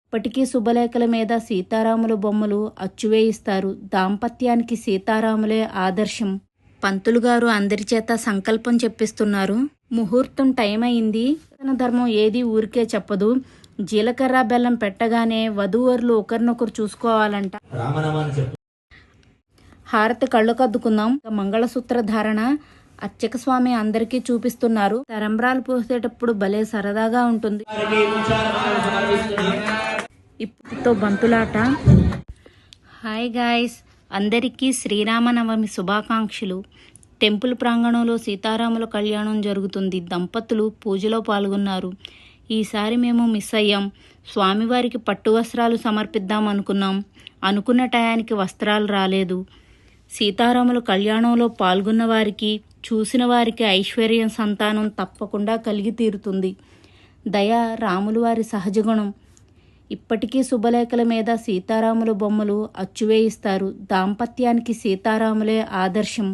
ఇప్పటికీ శుభలేఖల మీద సీతారాముల బొమ్మలు అచ్చువేయిస్తారు. దాంపత్యానికి సీతారాములే ఆదర్శం. పంతులు గారు అందరి చేత సంకల్పం చెప్పిస్తున్నారు. ముహూర్తం టైం అయింది. ధర్మం ఏది ఊరికే చెప్పదు. జీలకర్ర బెల్లం పెట్టగానే వధూవరులు ఒకరినొకరు చూసుకోవాలంట. హారతి కళ్ళు కద్దుకుందాం. మంగళసూత్ర ధారణ అర్చక స్వామి అందరికీ చూపిస్తున్నారు. తరంబ్రాలు పోసేటప్పుడు భలే సరదాగా ఉంటుంది. ఇప్పుడుతో బంతులాట. హాయ్ గాయ్స్, అందరికీ శ్రీరామనవమి శుభాకాంక్షలు. టెంపుల్ ప్రాంగణంలో సీతారాముల కళ్యాణం జరుగుతుంది. దంపతులు పూజలో పాల్గొన్నారు. ఈసారి మేము మిస్ అయ్యాం. స్వామివారికి పట్టు వస్త్రాలు సమర్పిద్దాం అనుకున్నాం. అనుకున్న టయానికి వస్త్రాలు రాలేదు. సీతారాముల కళ్యాణంలో పాల్గొన్న వారికి, చూసిన వారికి ఐశ్వర్యం, సంతానం తప్పకుండా కలిగి తీరుతుంది. దయ రాములు వారి సహజగుణం. ఇప్పటికీ శుభలేఖల మీద సీతారాముల బొమ్మలు అచ్చువేయిస్తారు. దాంపత్యానికి సీతారాములే ఆదర్శం.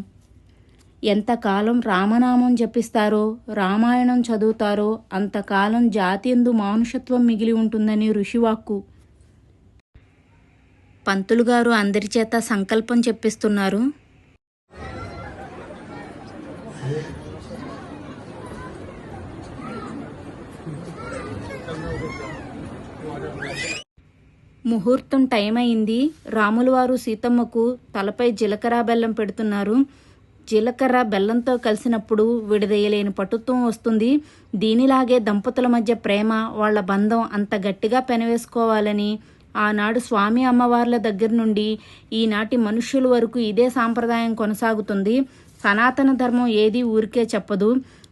ఎంతకాలం రామనామం జపిస్తారో, రామాయణం చదువుతారో అంతకాలం జాతియందు మానుషత్వం మిగిలి ఉంటుందని ఋషివాక్కు. పంతులు గారు అందరి చేత సంకల్పం చెప్పిస్తున్నారు. ముహూర్తం టైం అయింది. రాములు వారు సీతమ్మకు తలపై జీలకర్ర బెల్లం పెడుతున్నారు. జీలకర్ర బెల్లంతో కలిసినప్పుడు విడదీయలేని పటుత్వం వస్తుంది. దీనిలాగే దంపతుల మధ్య ప్రేమ, వాళ్ల బంధం అంత గట్టిగా పెనవేసుకోవాలని ఆనాడు స్వామి అమ్మవార్ల దగ్గర నుండి ఈనాటి మనుష్యుల వరకు ఇదే సాంప్రదాయం కొనసాగుతుంది. సనాతన ధర్మం ఏది ఊరికే చెప్పదు.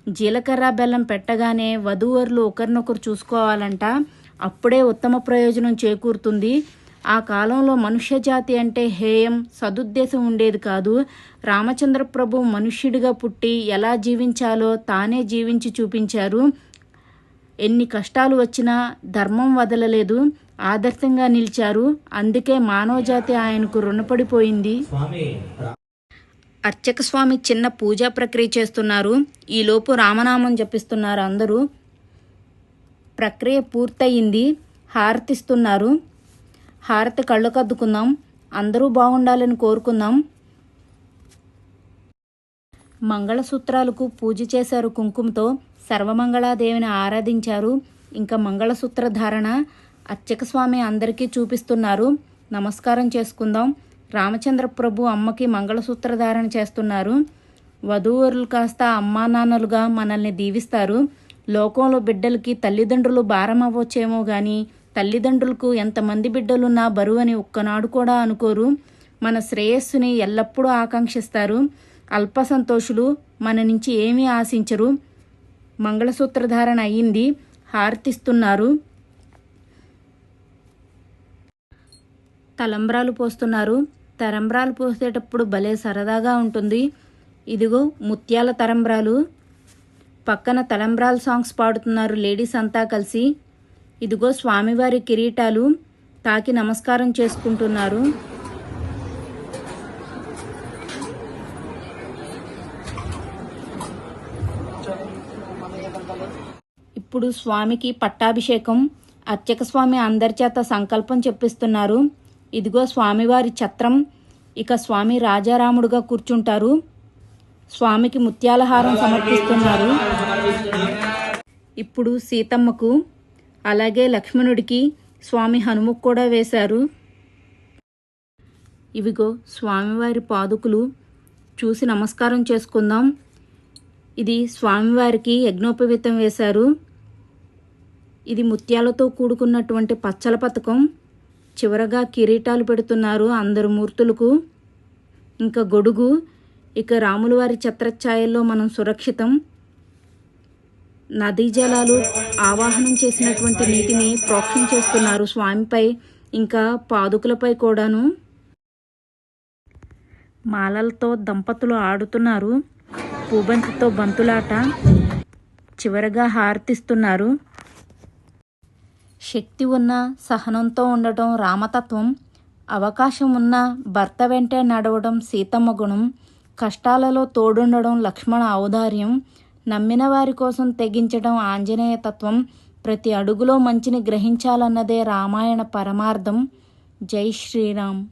జీలకర్ర బెల్లం పెట్టగానే వధూవరులు ఒకరినొకరు చూసుకోవాలంట. అప్పుడే ఉత్తమ ప్రయోజనం చేకూరుతుంది. ఆ కాలంలో మనుష్య జాతి అంటే హేయం, సదుద్దేశం ఉండేది కాదు. రామచంద్ర ప్రభు మనుష్యుడిగా పుట్టి ఎలా జీవించాలో తానే జీవించి చూపించారు. ఎన్ని కష్టాలు వచ్చినా ధర్మం వదలలేదు. ఆదర్శంగా నిలిచారు. అందుకే మానవజాతి ఆయనకు రుణపడిపోయింది. అర్చక స్వామి చిన్న పూజా ప్రక్రియ చేస్తున్నారు. ఈలోపు రామనామం జపిస్తున్నారు అందరూ. ప్రక్రియ పూర్తయింది. హారతిస్తున్నారు. హారతి కళ్ళు కద్దుకుందాం. అందరూ బాగుండాలని కోరుకుందాం. మంగళసూత్రాలకు పూజ చేశారు. కుంకుమతో సర్వమంగళాదేవిని ఆరాధించారు. ఇంకా మంగళసూత్ర ధారణ అర్చక స్వామి అందరికీ చూపిస్తున్నారు. నమస్కారం చేసుకుందాం. రామచంద్ర ప్రభు అమ్మకి మంగళసూత్ర ధారణ చేస్తున్నారు. వధూవరులు కాస్త అమ్మా నాన్నలుగా మనల్ని దీవిస్తారు. లోకంలో బిడ్డలకి తల్లిదండ్రులు భారం అవ్వచ్చేమో కానీ తల్లిదండ్రులకు ఎంతమంది బిడ్డలున్నా బరువని ఒక్కనాడు కూడా అనుకోరు. మన శ్రేయస్సుని ఎల్లప్పుడూ ఆకాంక్షిస్తారు. అల్ప సంతోషులు. మన నుంచి ఏమీ ఆశించరు. మంగళసూత్రధారణ అయ్యింది. హారతిస్తున్నారు. తలంబ్రాలు పోస్తున్నారు. తరంబ్రాలు పోసేటప్పుడు భలే సరదాగా ఉంటుంది. ఇదిగో ముత్యాల తరంబ్రాలు. పక్కన తలంబ్రాల సాంగ్స్ పాడుతున్నారు లేడీస్ అంతా కలిసి. ఇదిగో స్వామివారి కిరీటాలు తాకి నమస్కారం చేసుకుంటున్నారు. ఇప్పుడు స్వామికి పట్టాభిషేకం. అర్చక స్వామి అందరి చేత సంకల్పం చెప్పిస్తున్నారు. ఇదిగో స్వామివారి ఛత్రం. ఇక స్వామి రాజారాముడుగా కూర్చుంటారు. స్వామికి ముత్యాలహారం సమర్పిస్తున్నారు. ఇప్పుడు సీతమ్మకు, అలాగే లక్ష్మణుడికి స్వామి హనుమకు కూడా వేశారు. ఇవిగో స్వామివారి పాదుకులు. చూసి నమస్కారం చేసుకుందాం. ఇది స్వామివారికి యజ్ఞోపవీతం వేశారు. ఇది ముత్యాలతో కూడుకున్నటువంటి పచ్చల పథకం. చివరగా కిరీటాలు పెడుతున్నారు అందరు మూర్తులకు. ఇంకా గొడుగు. ఇక రాములవారి ఛత్రఛాయల్లో మనం సురక్షితం. నదీ జలాలు ఆవాహనం చేసినటువంటి నీటిని ప్రోక్షణ చేస్తున్నారు స్వామిపై, ఇంకా పాదుకులపై కూడాను. మాలలతో దంపతులు ఆడుతున్నారు. పూబంతితో బంతులాట. చివరగా హారతిస్తున్నారు. శక్తి ఉన్న సహనంతో ఉండటం రామతత్వం. అవకాశం ఉన్న భర్త వెంటే నడవడం సీతమ్మ గుణం. కష్టాలలో తోడుండడం లక్ష్మణ ఔదార్యం. నమ్మిన వారి కోసం తెగించడం ఆంజనేయ తత్వం. ప్రతి అడుగులో మంచిని గ్రహించాలన్నదే రామాయణ పరమార్థం. జై శ్రీరామ్.